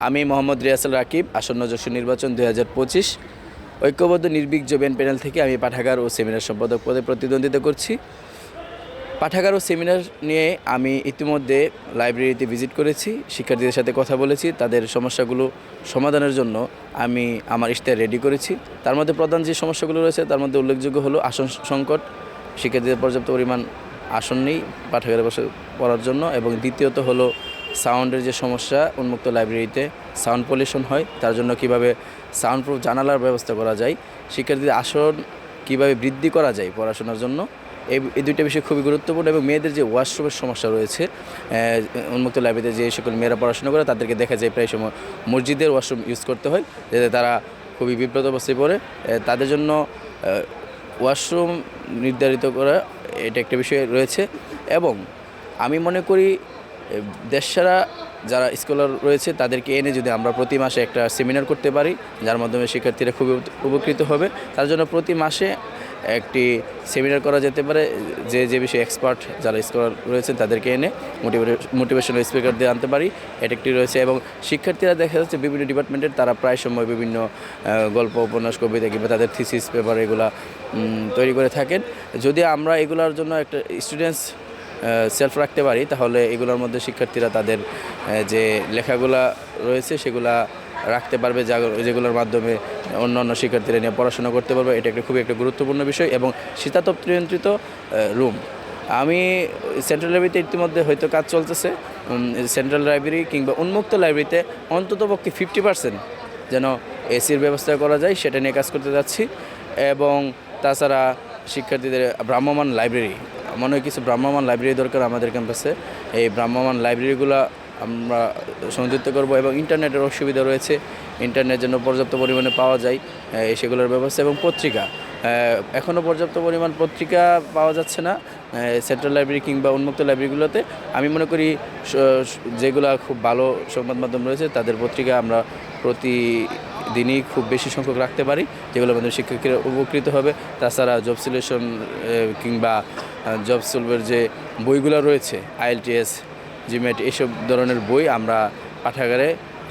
আমি মোহাম্মদ রিয়াসুল রাকিব আসন্ন যশোর নির্বাচন 2025 ঐক্যবদ্ধ নির্ভীক জোবেন প্যানেল থেকে আমি পাঠাগার ও সেমিনার সম্পাদক পদে প্রতিদ্বন্দ্বিতা করছি। পাঠাগার ও সেমিনার নিয়ে আমি ইতিমধ্যে লাইব্রেরিতে ভিজিট করেছি, শিক্ষার্থীদের সাথে কথা বলেছি, তাদের সমস্যাগুলো সমাধানের জন্য আমি আমার ইশতেহার রেডি করেছি। তার মধ্যে প্রধান যে সমস্যাগুলো রয়েছে তার মধ্যে উল্লেখযোগ্য হলো আসন সংকট, শিক্ষার্থীদের পর্যাপ্ত পরিমাণ আসন নেই পাঠাগারে বসে পড়ার জন্য, এবং দ্বিতীয়ত হলো সাউন্ডের যে সমস্যা, উন্মুক্ত লাইব্রেরিতে সাউন্ড পলিউশন হয়, তার জন্য কিভাবে সাউন্ড প্রুফ জানালার ব্যবস্থা করা যায়, শিক্ষার্থীদের আসন কিভাবে বৃদ্ধি করা যায় পড়াশোনার জন্য, এই দুইটা বিষয় খুবই গুরুত্বপূর্ণ। এবং মেয়েদের যে ওয়াশরুমের সমস্যা রয়েছে, উন্মুক্ত লাইব্রেরিতে যে সকল মেয়েরা পড়াশোনা করে তাদেরকে দেখা যায় প্রায় সময় মসজিদের ওয়াশরুম ইউজ করতে হয়, যাতে তারা খুবই বিব্রত অবস্থায় পড়ে। তাদের জন্য ওয়াশরুম নির্ধারিত করা এটা একটা বিষয় রয়েছে। এবং আমি মনে করি দেশসারা যারা স্কলার রয়েছে তাদেরকে এনে যদি আমরা প্রতি মাসে একটা সেমিনার করতে পারি, যার মাধ্যমে শিক্ষার্থীরা খুবই উপকৃত হবে, তার জন্য প্রতি মাসে একটি সেমিনার করা যেতে পারে। যে বিষয়ে এক্সপার্ট যারা স্কলার রয়েছেন তাদেরকে এনে মোটিভেশনাল স্পিকার দিয়ে আনতে পারি, এটা একটি রয়েছে। এবং শিক্ষার্থীরা দেখা যাচ্ছে বিভিন্ন ডিপার্টমেন্টের তারা প্রায় সময় বিভিন্ন গল্প, উপন্যাস, কবিতা কিংবা তাদের থিসিস পেপার এগুলা তৈরি করে থাকেন। যদি আমরা এগুলোর জন্য একটা স্টুডেন্টস সেলফ রাখতে পারি, তাহলে এগুলোর মধ্যে শিক্ষার্থীরা তাদের যে লেখাগুলা রয়েছে সেগুলা রাখতে পারবে, যেগুলোর মাধ্যমে অন্য শিক্ষার্থীরা নিয়ে পড়াশোনা করতে পারবে। এটা খুবই একটা গুরুত্বপূর্ণ বিষয়। এবং শীতাতপ নিয়ন্ত্রিত রুম, আমি সেন্ট্রাল লাইব্রেরিতে ইতিমধ্যে হয়তো কাজ চলতেছে, সেন্ট্রাল লাইব্রেরি কিংবা উন্মুক্ত লাইব্রেরিতে অন্ততপক্ষে 50% যেন এসির ব্যবস্থা করা যায়, সেটা নিয়ে কাজ করতে যাচ্ছি। এবং তাছাড়া শিক্ষার্থীদের ভ্রাম্যমাণ লাইব্রেরি, মনে হয় কিছু ভ্রাম্যমাণ লাইব্রেরি দরকার আমাদের ক্যাম্পাসে। এই ভ্রাম্যমাণ লাইব্রেরিগুলো আমরা সংযুক্ত করব। এবং ইন্টারনেটের অসুবিধা রয়েছে, ইন্টারনেট যেন পর্যাপ্ত পরিমাণে পাওয়া যায় সেগুলোর ব্যবস্থা। এবং পত্রিকা, এখনও পর্যাপ্ত পরিমাণ পত্রিকা পাওয়া যাচ্ছে না সেন্ট্রাল লাইব্রেরি কিংবা উন্মুক্ত লাইব্রেরিগুলোতে। আমি মনে করি যেগুলো খুব ভালো সংবাদ মাধ্যম রয়েছে তাদের পত্রিকা আমরা প্রতিদিনই খুব বেশি সংখ্যক রাখতে পারি, যেগুলোর মাধ্যমে শিক্ষার্থীরা উপকৃত হবে। তাছাড়া জব সিলেকশন কিংবা জব সলভের যে বইগুলো রয়েছে, IELTS, জিমেট, এইসব ধরনের বই আমরা পাঠাগারে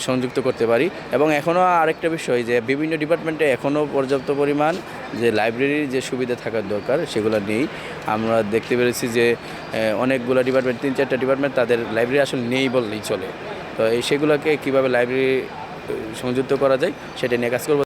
সংযুক্ত করতে পারি। এবং এখনও আরেকটা বিষয়, যে বিভিন্ন ডিপার্টমেন্টে এখনও পর্যাপ্ত পরিমাণ যে লাইব্রেরির যে সুবিধা থাকার দরকার সেগুলো নেই। আমরা দেখতে পেরেছি যে অনেকগুলো ডিপার্টমেন্ট, 3-4টা ডিপার্টমেন্ট তাদের লাইব্রেরি আসলে নেই বললেই চলে। তো সেগুলোকে কীভাবে লাইব্রেরি সংযুক্ত করা যায় সেটা নিয়ে কাজ করব।